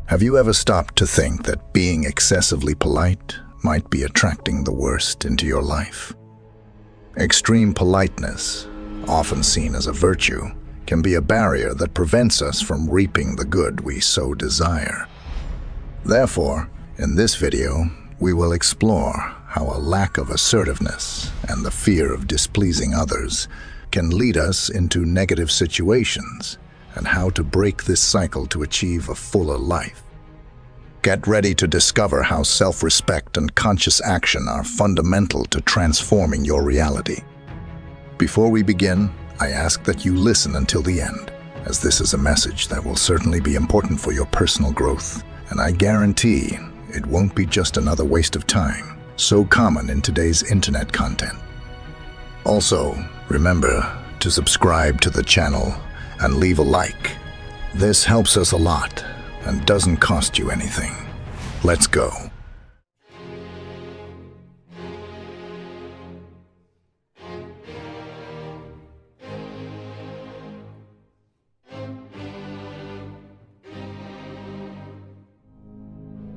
Have you ever stopped to think that being excessively polite might be attracting the worst into your life? Extreme politeness, often seen as a virtue, can be a barrier that prevents us from reaping the good we so desire. Therefore, in this video, we will explore how a lack of assertiveness and the fear of displeasing others can lead us into negative situations, and how to break this cycle to achieve a fuller life. Get ready to discover how self-respect and conscious action are fundamental to transforming your reality. Before we begin, I ask that you listen until the end, as this is a message that will certainly be important for your personal growth, and I guarantee it won't be just another waste of time, so common in today's internet content. Also, remember to subscribe to the channel and leave a like. This helps us a lot and doesn't cost you anything. Let's go.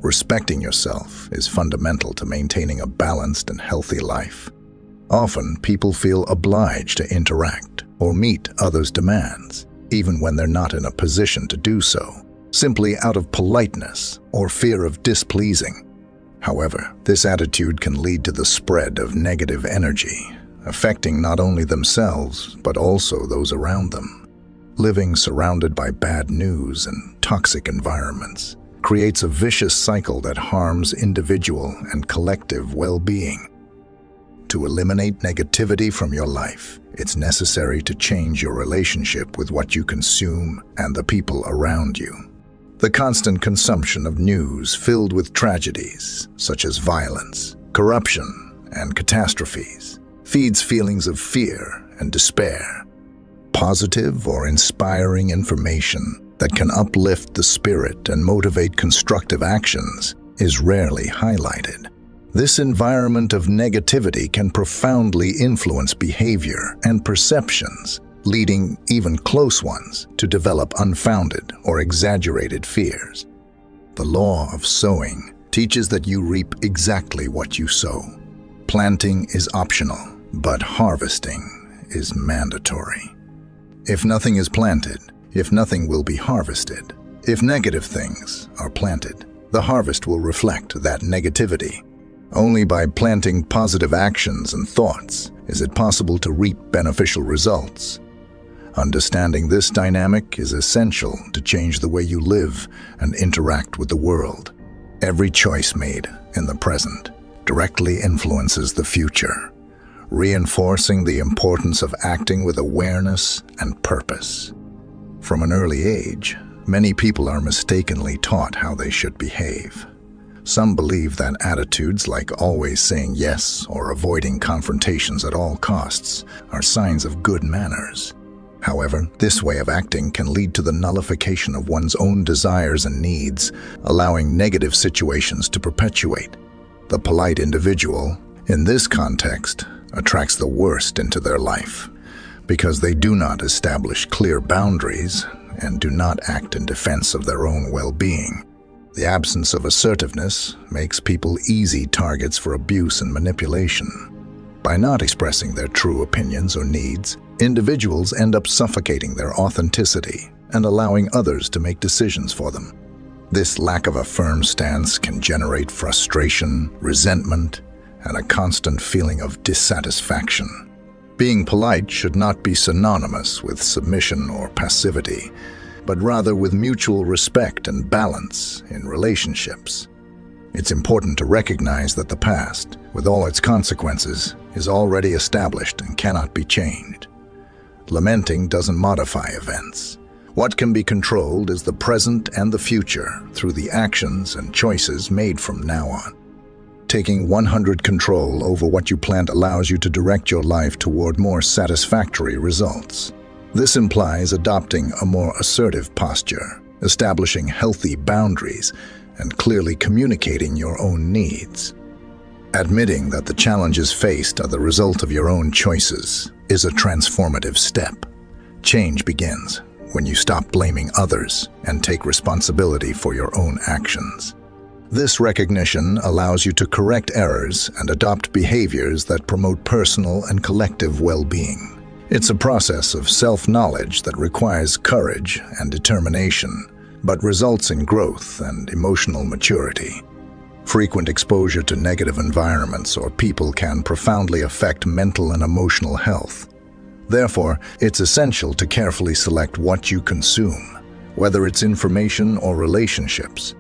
Respecting yourself is fundamental to maintaining a balanced and healthy life. Often, people feel obliged to interact or meet others' demands, even when they're not in a position to do so, simply out of politeness or fear of displeasing. However, this attitude can lead to the spread of negative energy, affecting not only themselves but also those around them. Living surrounded by bad news and toxic environments creates a vicious cycle that harms individual and collective well-being. To eliminate negativity from your life, it's necessary to change your relationship with what you consume and the people around you. The constant consumption of news filled with tragedies, such as violence, corruption, and catastrophes, feeds feelings of fear and despair. Positive or inspiring information that can uplift the spirit and motivate constructive actions is rarely highlighted. This environment of negativity can profoundly influence behavior and perceptions, leading even close ones to develop unfounded or exaggerated fears. The law of sowing teaches that you reap exactly what you sow. Planting is optional, but harvesting is mandatory. If nothing is planted, if nothing will be harvested. If negative things are planted, the harvest will reflect that negativity. Only by planting positive actions and thoughts is it possible to reap beneficial results. Understanding this dynamic is essential to change the way you live and interact with the world. Every choice made in the present directly influences the future, reinforcing the importance of acting with awareness and purpose. From an early age, many people are mistakenly taught how they should behave. Some believe that attitudes like always saying yes or avoiding confrontations at all costs are signs of good manners. However, this way of acting can lead to the nullification of one's own desires and needs, allowing negative situations to perpetuate. The polite individual, in this context, attracts the worst into their life because they do not establish clear boundaries and do not act in defense of their own well-being. The absence of assertiveness makes people easy targets for abuse and manipulation. By not expressing their true opinions or needs, individuals end up suffocating their authenticity and allowing others to make decisions for them. This lack of a firm stance can generate frustration, resentment, and a constant feeling of dissatisfaction. Being polite should not be synonymous with submission or passivity, but rather with mutual respect and balance in relationships. It's important to recognize that the past, with all its consequences, is already established and cannot be changed. Lamenting doesn't modify events. What can be controlled is the present and the future through the actions and choices made from now on. Taking 100% control over what you plant allows you to direct your life toward more satisfactory results. This implies adopting a more assertive posture, establishing healthy boundaries, and clearly communicating your own needs. Admitting that the challenges faced are the result of your own choices is a transformative step. Change begins when you stop blaming others and take responsibility for your own actions. This recognition allows you to correct errors and adopt behaviors that promote personal and collective well-being. It's a process of self-knowledge that requires courage and determination, but results in growth and emotional maturity. Frequent exposure to negative environments or people can profoundly affect mental and emotional health. Therefore, it's essential to carefully select what you consume, whether it's information or relationships.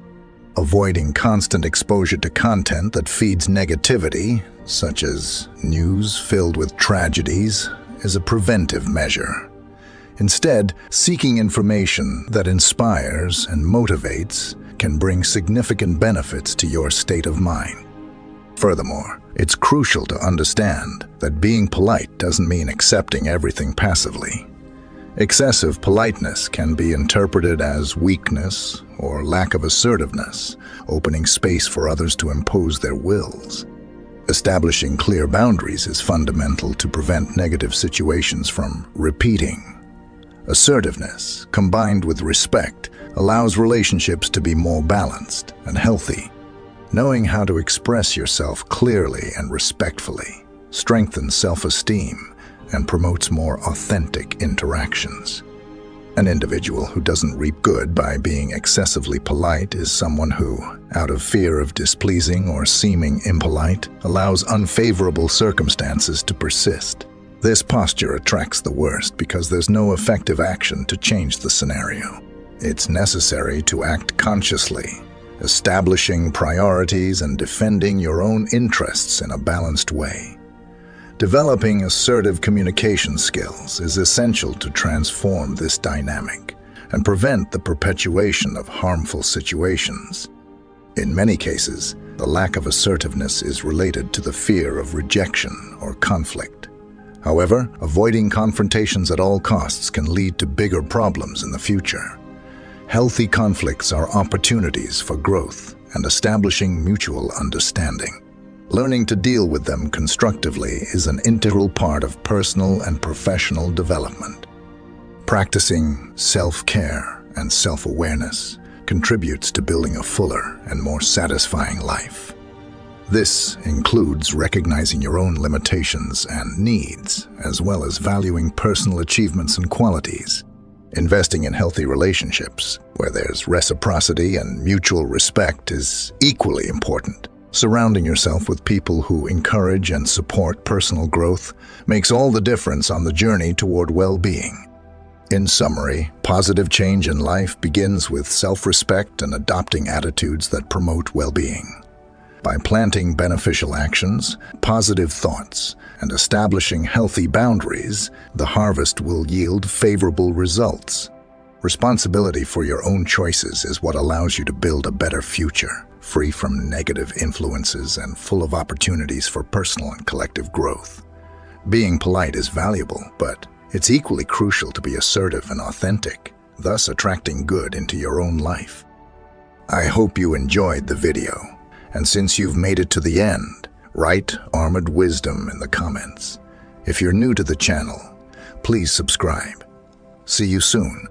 Avoiding constant exposure to content that feeds negativity, such as news filled with tragedies, is a preventive measure. Instead, seeking information that inspires and motivates can bring significant benefits to your state of mind. Furthermore, it's crucial to understand that being polite doesn't mean accepting everything passively. Excessive politeness can be interpreted as weakness or lack of assertiveness, opening space for others to impose their wills. Establishing clear boundaries is fundamental to prevent negative situations from repeating. Assertiveness, combined with respect, allows relationships to be more balanced and healthy. Knowing how to express yourself clearly and respectfully strengthens self-esteem and promotes more authentic interactions. An individual who doesn't reap good by being excessively polite is someone who, out of fear of displeasing or seeming impolite, allows unfavorable circumstances to persist. This posture attracts the worst because there's no effective action to change the scenario. It's necessary to act consciously, establishing priorities and defending your own interests in a balanced way. Developing assertive communication skills is essential to transform this dynamic and prevent the perpetuation of harmful situations. In many cases, the lack of assertiveness is related to the fear of rejection or conflict. However, avoiding confrontations at all costs can lead to bigger problems in the future. Healthy conflicts are opportunities for growth and establishing mutual understanding. Learning to deal with them constructively is an integral part of personal and professional development. Practicing self-care and self-awareness contributes to building a fuller and more satisfying life. This includes recognizing your own limitations and needs, as well as valuing personal achievements and qualities. Investing in healthy relationships, where there's reciprocity and mutual respect, is equally important. Surrounding yourself with people who encourage and support personal growth makes all the difference on the journey toward well-being. In summary, positive change in life begins with self-respect and adopting attitudes that promote well-being. By planting beneficial actions, positive thoughts, and establishing healthy boundaries, the harvest will yield favorable results. Responsibility for your own choices is what allows you to build a better future, free from negative influences and full of opportunities for personal and collective growth. Being polite is valuable, but it's equally crucial to be assertive and authentic, thus attracting good into your own life. I hope you enjoyed the video, and since you've made it to the end, write Armored Wisdom in the comments. If you're new to the channel, please subscribe. See you soon.